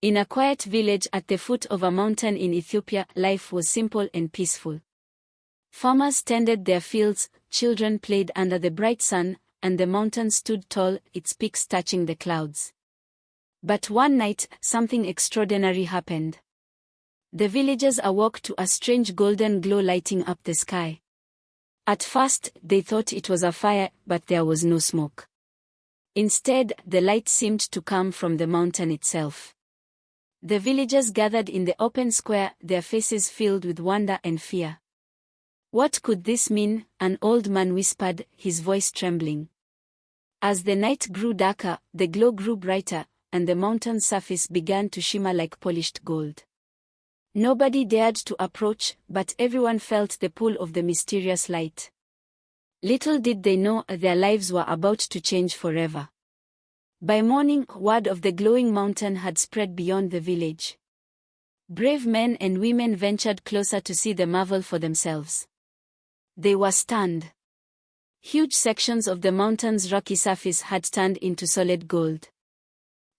In a quiet village at the foot of a mountain in Ethiopia, life was simple and peaceful. Farmers tended their fields, children played under the bright sun, and the mountain stood tall, its peaks touching the clouds. But one night, something extraordinary happened. The villagers awoke to a strange golden glow lighting up the sky. At first, they thought it was a fire, but there was no smoke. Instead, the light seemed to come from the mountain itself. The villagers gathered in the open square, their faces filled with wonder and fear. "What could this mean?" an old man whispered, his voice trembling. As the night grew darker, the glow grew brighter, and the mountain surface began to shimmer like polished gold. Nobody dared to approach, but everyone felt the pull of the mysterious light. Little did they know their lives were about to change forever. By morning, word of the glowing mountain had spread beyond the village. Brave men and women ventured closer to see the marvel for themselves. They were stunned. Huge sections of the mountain's rocky surface had turned into solid gold.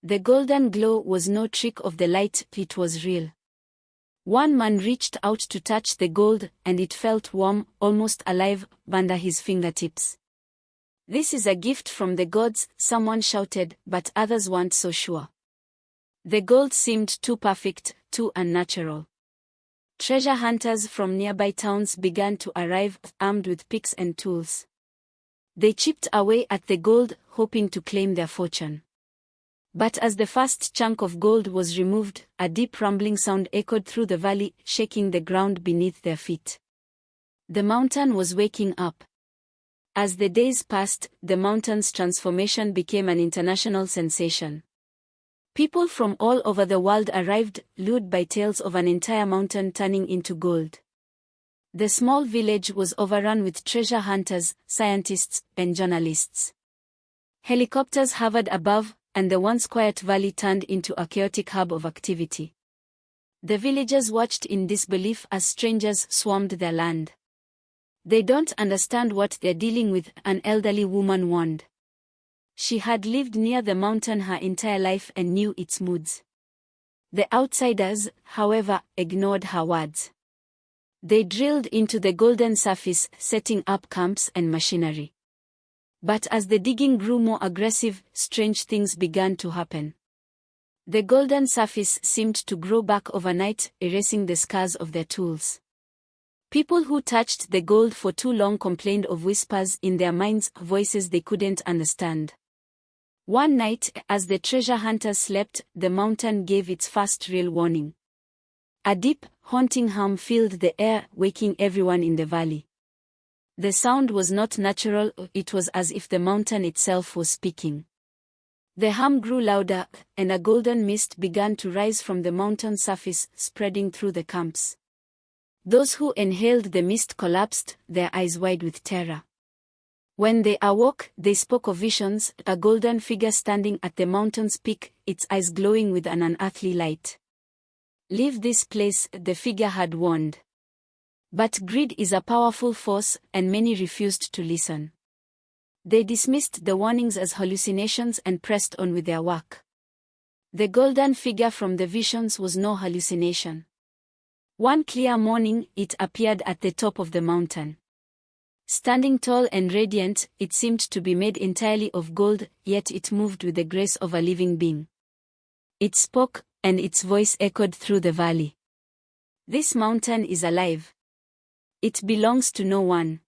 The golden glow was no trick of the light, it was real. One man reached out to touch the gold, and it felt warm, almost alive, under his fingertips. "This is a gift from the gods," someone shouted, but others weren't so sure. The gold seemed too perfect, too unnatural. Treasure hunters from nearby towns began to arrive, armed with picks and tools. They chipped away at the gold, hoping to claim their fortune. But as the first chunk of gold was removed, a deep rumbling sound echoed through the valley, shaking the ground beneath their feet. The mountain was waking up. As the days passed, the mountain's transformation became an international sensation. People from all over the world arrived, lured by tales of an entire mountain turning into gold. The small village was overrun with treasure hunters, scientists, and journalists. Helicopters hovered above, and the once quiet valley turned into a chaotic hub of activity. The villagers watched in disbelief as strangers swarmed their land. "They don't understand what they're dealing with," an elderly woman warned. She had lived near the mountain her entire life and knew its moods. The outsiders, however, ignored her words. They drilled into the golden surface, setting up camps and machinery. But as the digging grew more aggressive, strange things began to happen. The golden surface seemed to grow back overnight, erasing the scars of their tools. People who touched the gold for too long complained of whispers in their minds, voices they couldn't understand. One night, as the treasure hunters slept, the mountain gave its first real warning. A deep, haunting hum filled the air, waking everyone in the valley. The sound was not natural, it was as if the mountain itself was speaking. The hum grew louder, and a golden mist began to rise from the mountain surface, spreading through the camps. Those who inhaled the mist collapsed, their eyes wide with terror. When they awoke, they spoke of visions, a golden figure standing at the mountain's peak, its eyes glowing with an unearthly light. "Leave this place," the figure had warned. But greed is a powerful force, and many refused to listen. They dismissed the warnings as hallucinations and pressed on with their work. The golden figure from the visions was no hallucination. One clear morning, it appeared at the top of the mountain. Standing tall and radiant, it seemed to be made entirely of gold, yet it moved with the grace of a living being. It spoke, and its voice echoed through the valley. "This mountain is alive. It belongs to no one.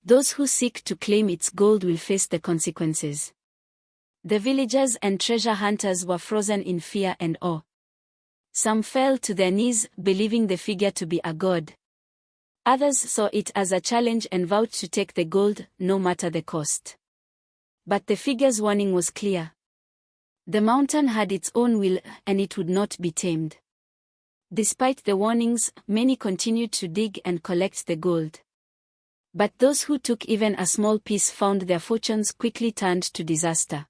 Those who seek to claim its gold will face the consequences." The villagers and treasure hunters were frozen in fear and awe. Some fell to their knees, believing the figure to be a god. Others saw it as a challenge and vowed to take the gold, no matter the cost. But the figure's warning was clear. The mountain had its own will, and it would not be tamed. Despite the warnings, many continued to dig and collect the gold. But those who took even a small piece found their fortunes quickly turned to disaster.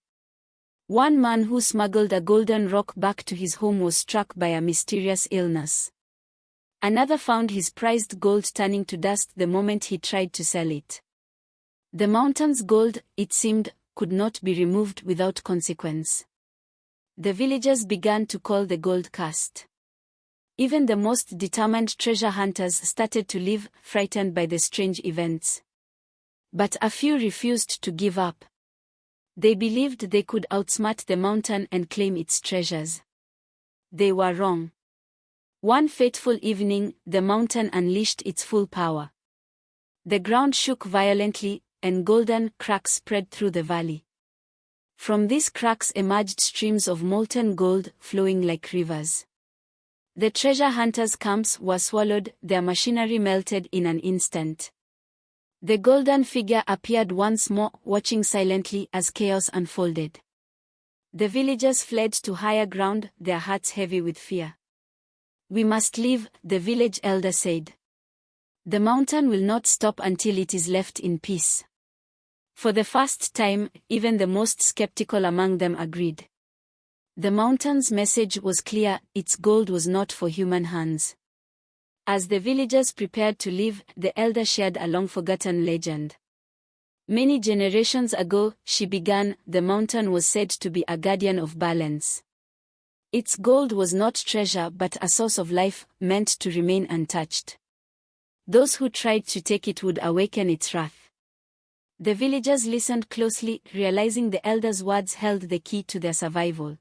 One man who smuggled a golden rock back to his home was struck by a mysterious illness. Another found his prized gold turning to dust the moment he tried to sell it. The mountain's gold, it seemed, could not be removed without consequence. The villagers began to call the gold cursed. Even the most determined treasure hunters started to leave, frightened by the strange events. But a few refused to give up. They believed they could outsmart the mountain and claim its treasures. They were wrong. One fateful evening, the mountain unleashed its full power. The ground shook violently, and golden cracks spread through the valley. From these cracks emerged streams of molten gold, flowing like rivers. The treasure hunters' camps were swallowed, their machinery melted in an instant. The golden figure appeared once more, watching silently as chaos unfolded. The villagers fled to higher ground, their hearts heavy with fear. "We must leave," the village elder said. "The mountain will not stop until it is left in peace." For the first time, even the most skeptical among them agreed. The mountain's message was clear: its gold was not for human hands. As the villagers prepared to leave, the elder shared a long-forgotten legend. Many generations ago, she began, the mountain was said to be a guardian of balance. Its gold was not treasure but a source of life, meant to remain untouched. Those who tried to take it would awaken its wrath. The villagers listened closely, realizing the elder's words held the key to their survival.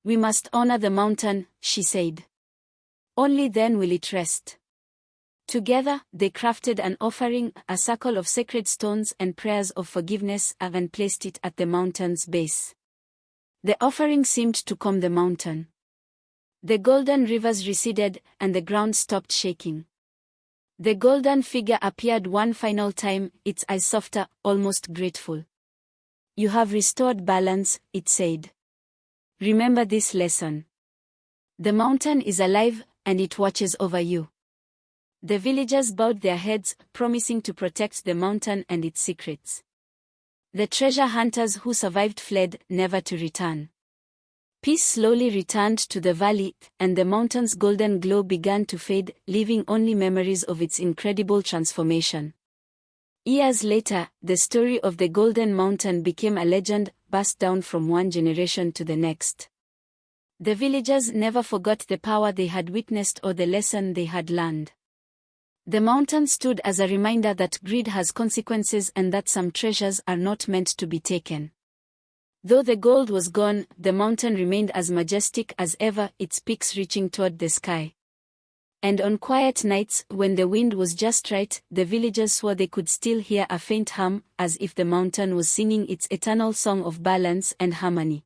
"We must honor the mountain," she said. "Only then will it rest." Together, they crafted an offering, a circle of sacred stones and prayers of forgiveness, and placed it at the mountain's base. The offering seemed to calm the mountain. The golden rivers receded, and the ground stopped shaking. The golden figure appeared one final time, its eyes softer, almost grateful. "You have restored balance," it said. "Remember this lesson. The mountain is alive, and it watches over you." The villagers bowed their heads, promising to protect the mountain and its secrets. The treasure hunters who survived fled, never to return. Peace slowly returned to the valley, and the mountain's golden glow began to fade, leaving only memories of its incredible transformation. Years later, the story of the Golden Mountain became a legend, passed down from one generation to the next. The villagers never forgot the power they had witnessed or the lesson they had learned. The mountain stood as a reminder that greed has consequences and that some treasures are not meant to be taken. Though the gold was gone, the mountain remained as majestic as ever, its peaks reaching toward the sky. And on quiet nights, when the wind was just right, the villagers swore they could still hear a faint hum, as if the mountain was singing its eternal song of balance and harmony.